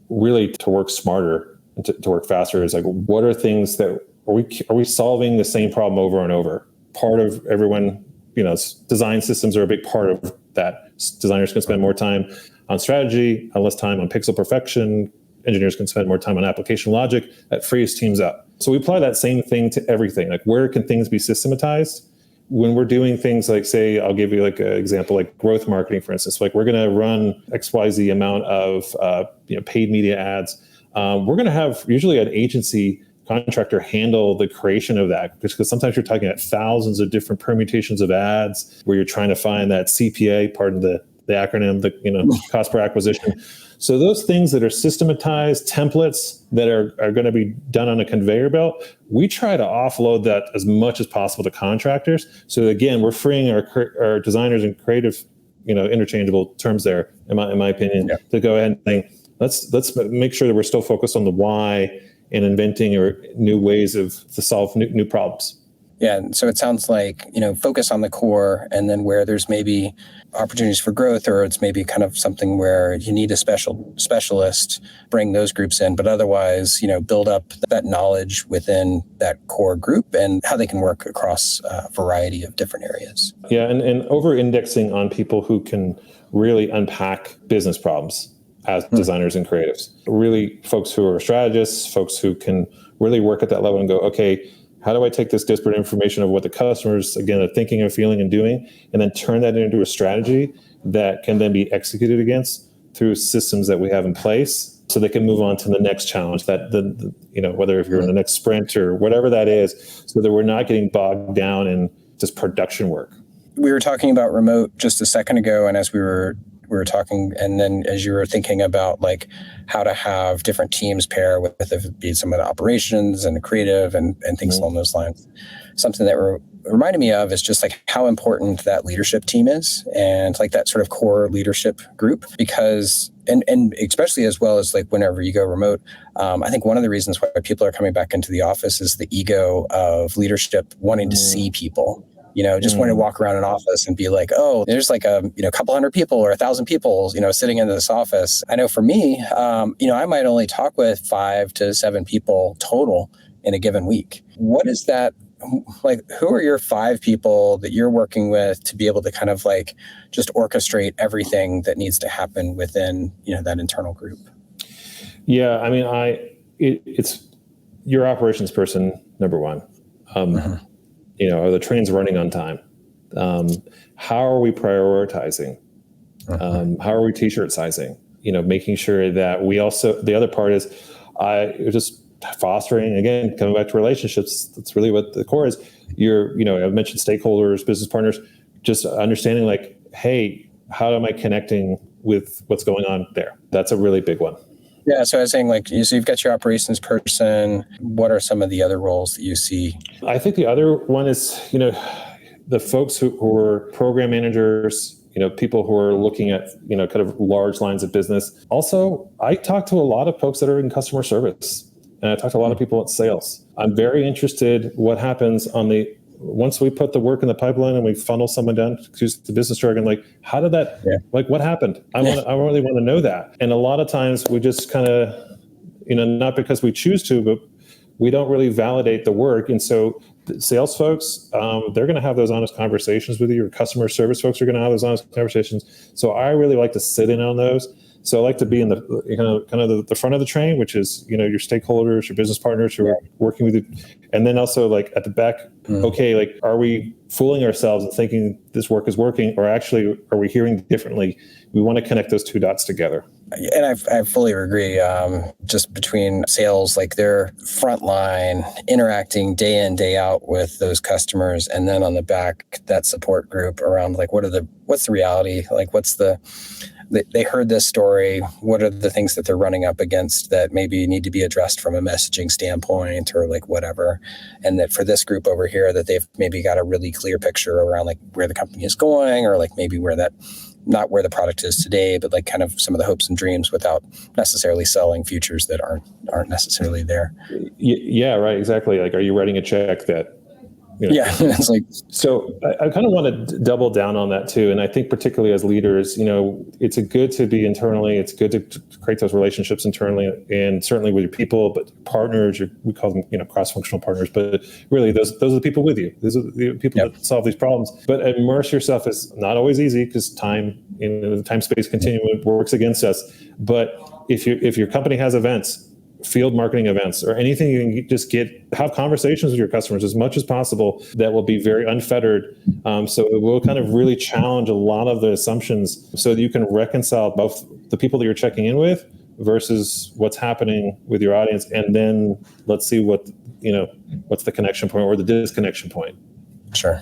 really to work smarter and to work faster is like, what are things that are we solving the same problem over and over? Part of everyone, design systems are a big part of that. Designers can spend more time on strategy, less time on pixel perfection. Engineers can spend more time on application logic. That frees teams up. So we apply that same thing to everything. Like, where can things be systematized? When we're doing things like, say, I'll give you like an example, like growth marketing, for instance. Like, we're going to run XYZ amount of paid media ads. We're going to have usually an agency contractor handle the creation of that, because sometimes you're talking about thousands of different permutations of ads where you're trying to find that CPA, pardon the acronym, the cost per acquisition. So those things that are systematized templates that are going to be done on a conveyor belt, we try to offload that as much as possible to contractors. So again, we're freeing our designers and creative, interchangeable terms there, in my opinion, to go ahead and think, let's make sure that we're still focused on the why and inventing new ways to solve new problems. Yeah, and so it sounds like, focus on the core, and then where there's maybe opportunities for growth, or it's maybe kind of something where you need a specialist, bring those groups in, but otherwise, build up that knowledge within that core group and how they can work across a variety of different areas. Yeah, and over-indexing on people who can really unpack business problems as designers and creatives. Really folks who are strategists, folks who can really work at that level and go, okay, how do I take this disparate information of what the customers, again, are thinking and feeling and doing, and then turn that into a strategy that can then be executed against through systems that we have in place, so they can move on to the next challenge, whether if you're in the next sprint or whatever that is, so that we're not getting bogged down in just production work. We were talking about remote just a second ago, and as we were talking, and then as you were thinking about like how to have different teams pair with if it be some of the operations and the creative and things along those lines, something that reminded me of is just like how important that leadership team is, and like that sort of core leadership group, because and especially as well as like whenever you go remote, I think one of the reasons why people are coming back into the office is the ego of leadership wanting to see people. Just want to walk around an office and be like, oh, there's like a couple hundred people or 1,000 people, sitting in this office. I know for me, I might only talk with 5 to 7 people total in a given week. What is that? Like, who are your 5 people that you're working with to be able to kind of like just orchestrate everything that needs to happen within, that internal group? Yeah, I mean, it's your operations person, number one. Are the trains running on time? How are we prioritizing? How are we t-shirt sizing? Making sure that we also, the other part is just fostering, again, coming back to relationships. That's really what the core is. I've mentioned stakeholders, business partners, just understanding like, hey, how am I connecting with what's going on there? That's a really big one. Yeah, so I was saying, like, so you've got your operations person. What are some of the other roles that you see? I think the other one is, the folks who are program managers, people who are looking at, kind of large lines of business. Also, I talk to a lot of folks that are in customer service, and I talk to a lot of people at sales. I'm very interested what happens once we put the work in the pipeline and we funnel someone down to the business jargon, like, how did that, like, what happened? I really want to know that. And a lot of times we just kind of, not because we choose to, but we don't really validate the work. And so the sales folks, they're going to have those honest conversations with you. Your customer service folks are going to have those honest conversations. So I really like to sit in on those. So I like to be in the kind of the front of the train, which is, your stakeholders, your business partners who are working with you. And then also like at the back, okay, like, are we fooling ourselves and thinking this work is working, or actually are we hearing differently? We want to connect those 2 dots together. And I fully agree. Just between sales, like their frontline, interacting day in, day out with those customers, and then on the back, that support group around like, what's the reality? Like, they heard this story. What are the things that they're running up against that maybe need to be addressed from a messaging standpoint or like whatever? And that for this group over here, that they've maybe got a really clear picture around like where the company is going, or like maybe not where the product is today, but like kind of some of the hopes and dreams without necessarily selling futures that aren't necessarily there. Yeah, right. Exactly. Like, are you writing a check that Yeah, it's like, so I kind of want to double down on that too. And I think particularly as leaders, it's good to be internally. It's good to create those relationships internally, and certainly with your people, but partners, we call them, cross-functional partners, but really those are the people with you. Those are the people that solve these problems. But immerse yourself is not always easy because the time-space continuum works against us. But if your company has events, field marketing events, or anything, you can just have conversations with your customers as much as possible that will be very unfettered. So it will kind of really challenge a lot of the assumptions so that you can reconcile both the people that you're checking in with versus what's happening with your audience. And then let's see what's the connection point or the disconnection point. Sure.